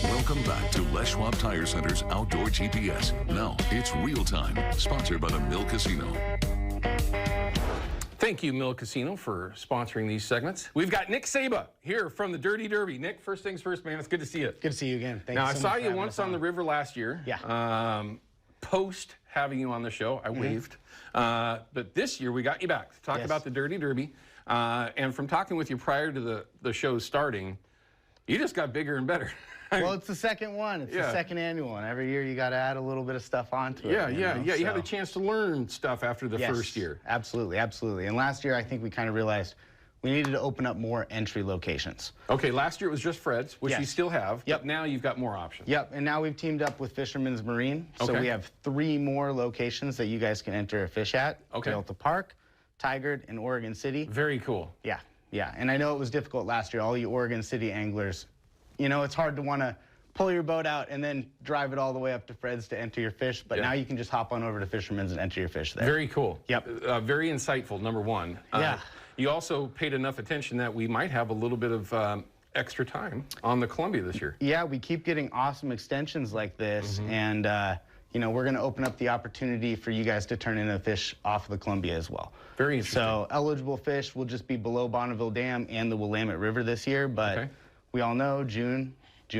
Welcome back to Les Schwab Tire Center's Outdoor GPS. Now it's real time, sponsored by the Mill Casino. Thank you, Mill Casino, for sponsoring these segments. We've got Nick Saba here from the Dirty Derby. Nick, first things first, man, it's good to see you. Good to see you again. Thank now, you I so saw much you once on the river last year. Yeah. Post having you on the show, I waved. But this year, we got you back to talk about the Dirty Derby. And from talking with you prior to the show starting, you just got bigger and better. Well, it's the second one. It's the second annual one. Every year you got to add a little bit of stuff onto it. You had a chance to learn stuff after the first year. Absolutely, absolutely. And last year, I think we kind of realized we needed to open up more entry locations. Okay, last year it was just Fred's, which you still have. Yep. But now you've got more options. Yep, and now we've teamed up with Fisherman's Marine. So we have 3 more locations that you guys can enter a fish at. Okay. Delta Park, Tigard, and Oregon City. Very cool. Yeah, yeah. And I know it was difficult last year. All you Oregon City anglers, you know, it's hard to want to pull your boat out and then drive it all the way up to Fred's to enter your fish. But now you can just hop on over to Fisherman's and enter your fish there. Very cool. Yep. Very insightful, number one. Yeah. You also paid enough attention that we might have a little bit of extra time on the Columbia this year. Yeah, we keep getting awesome extensions like this. And, you know, we're going to open up the opportunity for you guys to turn in a fish off of the Columbia as well. Very interesting. So eligible fish will just be below Bonneville Dam and the Willamette River this year. But we all know June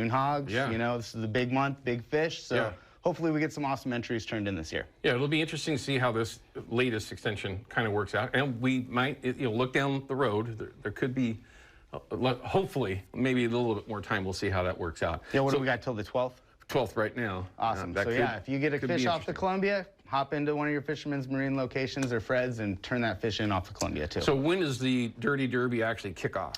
hogs, you know, this is a big month, big fish. So hopefully we get some awesome entries turned in this year. Yeah, it'll be interesting to see how this latest extension kind of works out. And we might, you know, look down the road. There could be, hopefully, maybe a little bit more time. We'll see how that works out. Yeah, what do we got till the 12th? 12th right now. Awesome. So yeah, if you get a fish off the Columbia, hop into one of your Fisherman's Marine locations or Fred's and turn that fish in off the Columbia too. So when does the Dirty Derby actually kick off?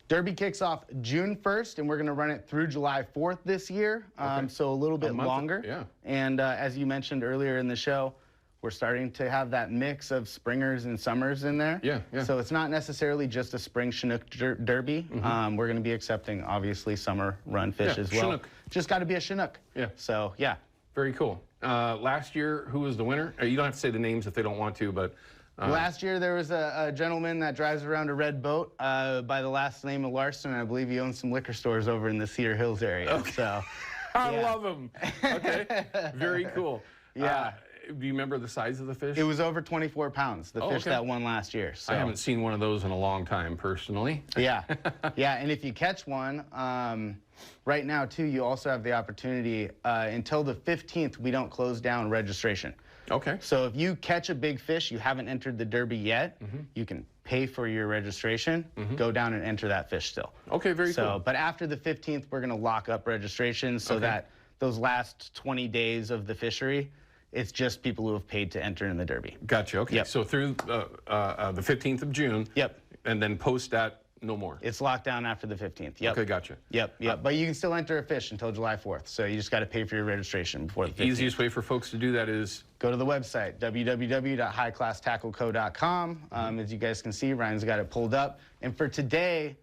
Derby kicks off June 1st, and we're going to run it through July 4th this year, so a little bit longer. Yeah. And as you mentioned earlier in the show, we're starting to have that mix of springers and summers in there. Yeah. So it's not necessarily just a spring Chinook Derby. We're going to be accepting, obviously, summer run fish as well. Chinook. Just got to be a Chinook. Yeah. So, yeah. Very cool. Last year, who was the winner? You don't have to say the names if they don't want to, but... Last year, there was a gentleman that drives around a red boat by the last name of Larson. I believe he owns some liquor stores over in the Cedar Hills area. Okay. So, I love him. Okay, very cool. Yeah. Do you remember the size of the fish? It was over 24 pounds, the fish that won last year. So. I haven't seen one of those in a long time, personally. Yeah, yeah, and if you catch one, right now, too, you also have the opportunity, until the 15th, we don't close down registration. Okay. So if you catch a big fish, you haven't entered the Derby yet, you can pay for your registration, go down and enter that fish still. Okay, very cool. But after the 15th, we're going to lock up registration so that those last 20 days of the fishery, it's just people who have paid to enter in the Derby. Gotcha. Okay. Yep. So through the 15th of June. Yep. And then post that, no more. It's locked down after the 15th. Yep. Okay, gotcha. Yep. But you can still enter a fish until July 4th. So you just got to pay for your registration before the 15th. The easiest way for folks to do that is? Go to the website, www.highclasstackleco.com. As you guys can see, Ryan's got it pulled up. And for today,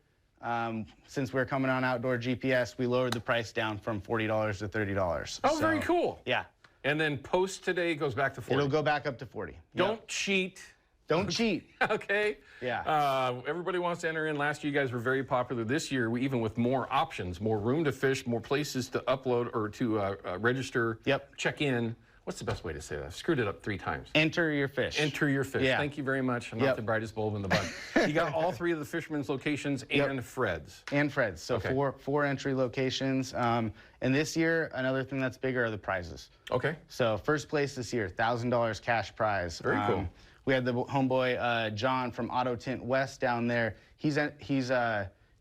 since we're coming on Outdoor GPS, we lowered the price down from $40 to $30. Oh, very cool. Yeah. And then post today goes back to 40. It'll go back up to 40. Don't cheat. Don't cheat. Okay. Yeah. Everybody wants to enter in. Last year, you guys were very popular. This year, even with more options, more room to fish, more places to upload or to register, check in. What's the best way to say that? I've screwed it up 3 times. Enter your fish. Enter your fish. Yeah. Thank you very much. I'm not the brightest bulb in the bunch. You got all 3 of the Fisherman's locations and Fred's. And Fred's. So four entry locations. And this year, another thing that's bigger are the prizes. Okay. So first place this year, $1,000 cash prize. Very cool. We had the homeboy John from Auto Tint West down there. He's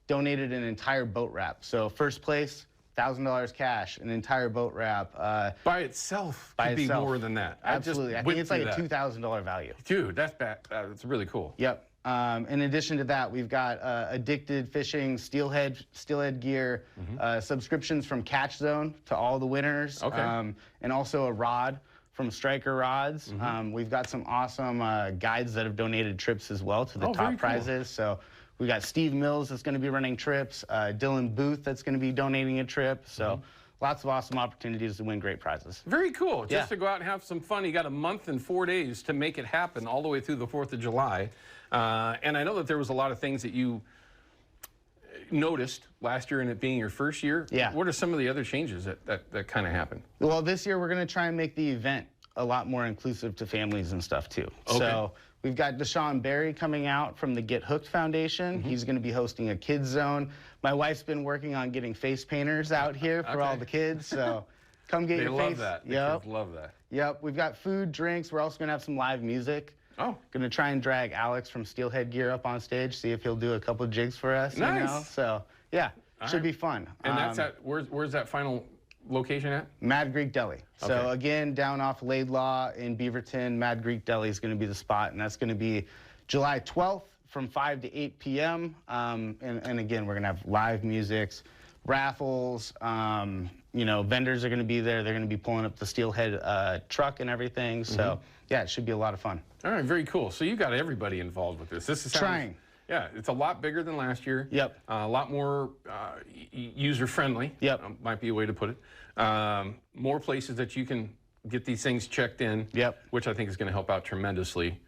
donated an entire boat wrap. So first place, $1,000 cash, an entire boat wrap. By itself could be more than that. Absolutely. I think it's like a $2,000 value. Dude, that's bad. That's really cool. Yep. In addition to that, we've got Addicted Fishing, steelhead gear, subscriptions from Catch Zone to all the winners, and also a rod from Striker Rods. We've got some awesome guides that have donated trips as well to the top prizes. So we got Steve Mills that's going to be running trips, Dylan Booth that's going to be donating a trip. So lots of awesome opportunities to win great prizes. Very cool. Just to go out and have some fun. You got a month and 4 days to make it happen all the way through the 4th of July. And I know that there was a lot of things that you noticed last year and it being your first year. Yeah. What are some of the other changes that kind of happened? Well, this year we're going to try and make the event a lot more inclusive to families and stuff too. Okay. So we've got Deshaun Berry coming out from the Get Hooked Foundation. He's going to be hosting a kids zone. My wife's been working on getting face painters out here for all the kids. So come get your face. They love that. The kids love that. Yep. We've got food, drinks. We're also going to have some live music. Oh. Going to try and drag Alex from Steelhead Gear up on stage, see if he'll do a couple jigs for us. Nice. You know? So, yeah, should be fun. And that's at, where's that final location at? Mad Greek Deli. So Okay. again, down off Laidlaw in Beaverton, Mad Greek Deli is going to be the spot, and that's going to be July 12th from 5 to 8 p.m. And again, we're going to have live musics, raffles. You know, vendors are going to be there. They're going to be pulling up the Steelhead truck and everything. So yeah, it should be a lot of fun. All right, very cool. So you got everybody involved with this. This is Trying. Yeah, it's a lot bigger than last year. Yep. A lot more user-friendly. Yep. Might be a way to put it. More places that you can get these things checked in. Yep. Which I think is going to help out tremendously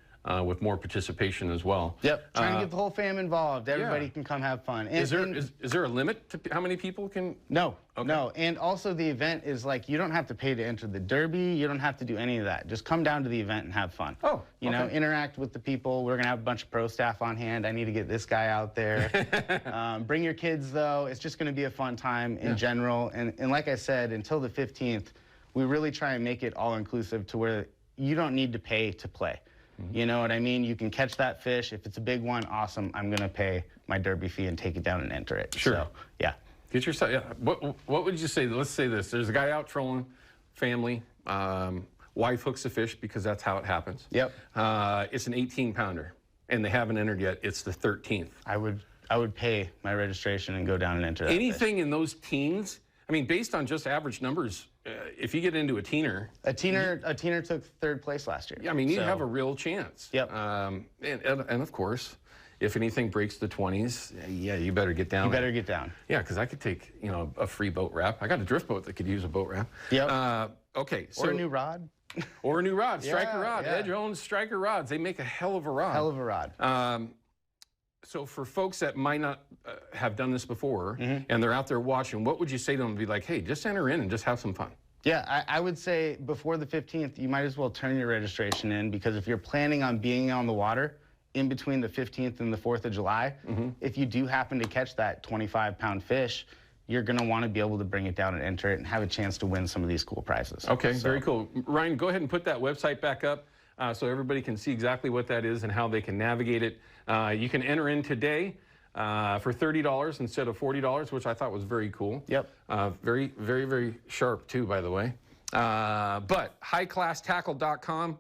with more participation as well. Yep. Trying to get the whole fam involved. Everybody yeah. can come have fun. And, Is there a limit to how many people can? No. Okay. No. And also the event is like, you don't have to pay to enter the Derby. You don't have to do any of that. Just come down to the event and have fun. Oh, You know, interact with the people. We're going to have a bunch of pro staff on hand. I need to get this guy out there. Bring your kids, though. It's just going to be a fun time in general. And like I said, until the 15th, we really try and make it all-inclusive to where you don't need to pay to play. You know what I mean? You can catch that fish. If it's a big one, awesome. I'm going to pay my Derby fee and take it down and enter it. Sure. So, yeah. Get yourself. Yeah. What would you say? Let's say this. There's a guy out trolling, family. Wife hooks a fish because that's how it happens. Yep. It's an 18-pounder, and they haven't entered yet. It's the 13th. I would pay my registration and go down and enter that Anything in those teens? I mean, based on just average numbers, if you get into a teener, A teener took third place last year. I mean, you have a real chance. Yep. And of course, if anything breaks the 20s, yeah, you better get down. You better get down. Yeah, because I could take, you know, a free boat wrap. I got a drift boat that could use a boat wrap. Yep. Okay. So, Or a new rod. Or a new rod, striker Yeah, rod. yeah. Edge owns striker rods. They make a hell of a rod. Hell of a rod. So for folks that might not have done this before and they're out there watching, what would you say to them? Be like, hey, just enter in and just have some fun. Yeah, I would say before the 15th, you might as well turn your registration in, because if you're planning on being on the water in between the 15th and the 4th of July, if you do happen to catch that 25-pound fish, you're going to want to be able to bring it down and enter it and have a chance to win some of these cool prizes. Okay, very cool. Ryan, go ahead and put that website back up so everybody can see exactly what that is and how they can navigate it. You can enter in today for $30 instead of $40, which I thought was very cool. Yep. Very, very, very sharp too, by the way. But highclasstackle.com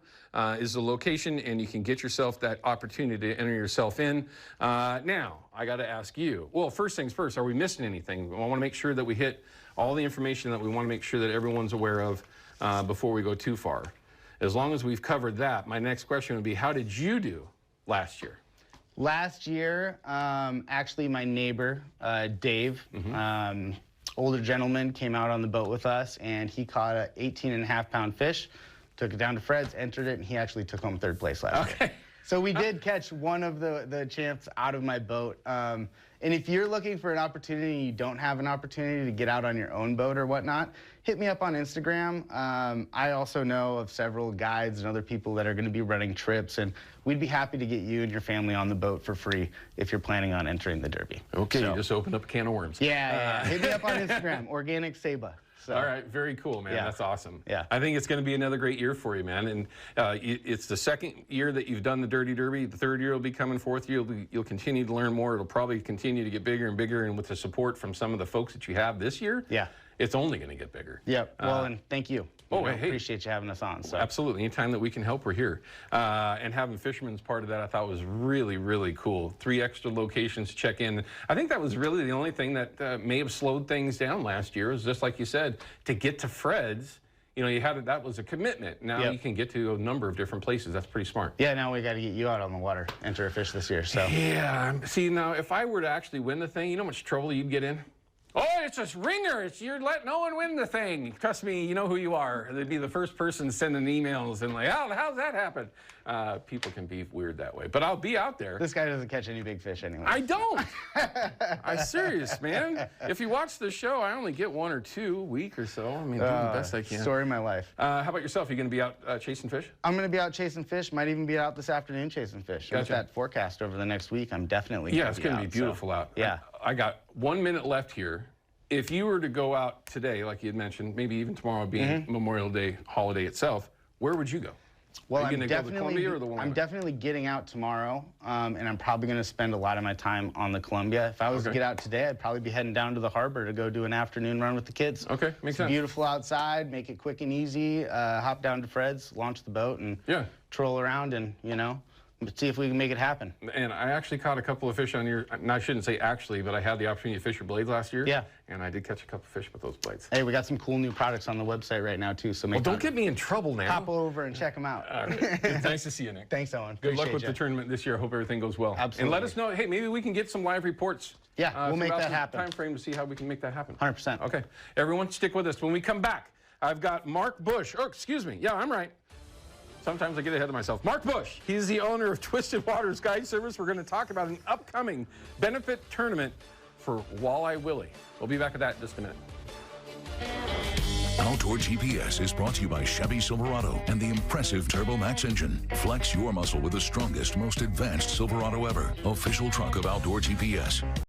is the location, and you can get yourself that opportunity to enter yourself in. Now, I got to ask you, well, first things first, are we missing anything? I want to make sure that we hit all the information that we want to make sure that everyone's aware of before we go too far. As long as we've covered that, my next question would be, how did you do last year? Last year, actually, my neighbor, Dave, older gentleman, came out on the boat with us, and he caught a 18.5-pound fish, took it down to Fred's, entered it, and he actually took home third place last year. So we did catch one of the champs out of my boat. And if you're looking for an opportunity and you don't have an opportunity to get out on your own boat or whatnot, hit me up on Instagram. I also know of several guides and other people that are going to be running trips, and we'd be happy to get you and your family on the boat for free if you're planning on entering the Derby. Okay, So, you just opened up a can of worms. yeah. Hit me up on Instagram, Organic Saba. So, All right, very cool, man. Yeah. That's awesome. Yeah. I think it's going to be another great year for you, man. And it's the second year that you've done the Dirty Derby. The third year will be coming. Fourth year, you'll continue to learn more. It'll probably continue to get bigger and bigger. And with the support from some of the folks that you have this year, Yeah. it's only going to get bigger. Yep. Well, and thank you. Oh, You know, hey. Appreciate you having us on. So. Absolutely. Anytime that we can help, we're here. And having fishermen as part of that, I thought was really, really cool. 3 extra locations to check in. I think that was really the only thing that may have slowed things down last year. Was just like you said, to get to Fred's, you know, that was a commitment. Now Yep. you can get to a number of different places. That's pretty smart. Yeah, now we got to get you out on the water, enter a fish this year. So. Yeah. See, now if I were to actually win the thing, you know how much trouble you'd get in? Oh, it's a ringer. You're letting no one win the thing. Trust me, you know who you are. They'd be the first person sending emails and like, how's that happen? People can be weird that way. But I'll be out there. This guy doesn't catch any big fish anyway. I don't. I'm serious, man. If you watch the show, I only get 1 or 2 a week or so. I mean, do the best I can. Story of my life. How about yourself? Are you going to be out chasing fish? I'm going to be out chasing fish. Might even be out this afternoon chasing fish. Gotcha. With that forecast over the next week, I'm definitely Yeah, it's going to be beautiful out. Yeah. I got 1 minute left here. If you were to go out today, like you had mentioned, maybe even tomorrow being Memorial Day holiday itself, where would you go? Well, Are you going to go to Columbia or the Willamette? I'm definitely getting out tomorrow, and I'm probably going to spend a lot of my time on the Columbia. If I was to get out today, I'd probably be heading down to the harbor to go do an afternoon run with the kids. Okay, makes sense. Beautiful outside, make it quick and easy, hop down to Fred's, launch the boat, and troll around and, see if we can make it happen. And I actually caught a couple of fish on your, I shouldn't say actually, but I had the opportunity to fish your blades last year. Yeah. And I did catch a couple of fish with those blades. Hey, we got some cool new products on the website right now, too. So don't get me in trouble now. Hop over and check them out. All right. It's nice to see you, Nick. Thanks, Owen. Good luck with the tournament this year. I hope everything goes well. Absolutely. And let us know, hey, maybe we can get some live reports. Yeah, we'll make that happen. Time frame to see how we can make that happen. 100%. Okay. Everyone, stick with us. When we come back, I've got Mark Bush. Oh, excuse me. Yeah, I'm right. Sometimes I get ahead of myself. Mark Bush, he's the owner of Twisted Waters Guide Service. We're going to talk about an upcoming benefit tournament for Walleye Willie. We'll be back with that in just a minute. Outdoor GPS is brought to you by Chevy Silverado and the impressive Turbo Max engine. Flex your muscle with the strongest, most advanced Silverado ever. Official truck of Outdoor GPS.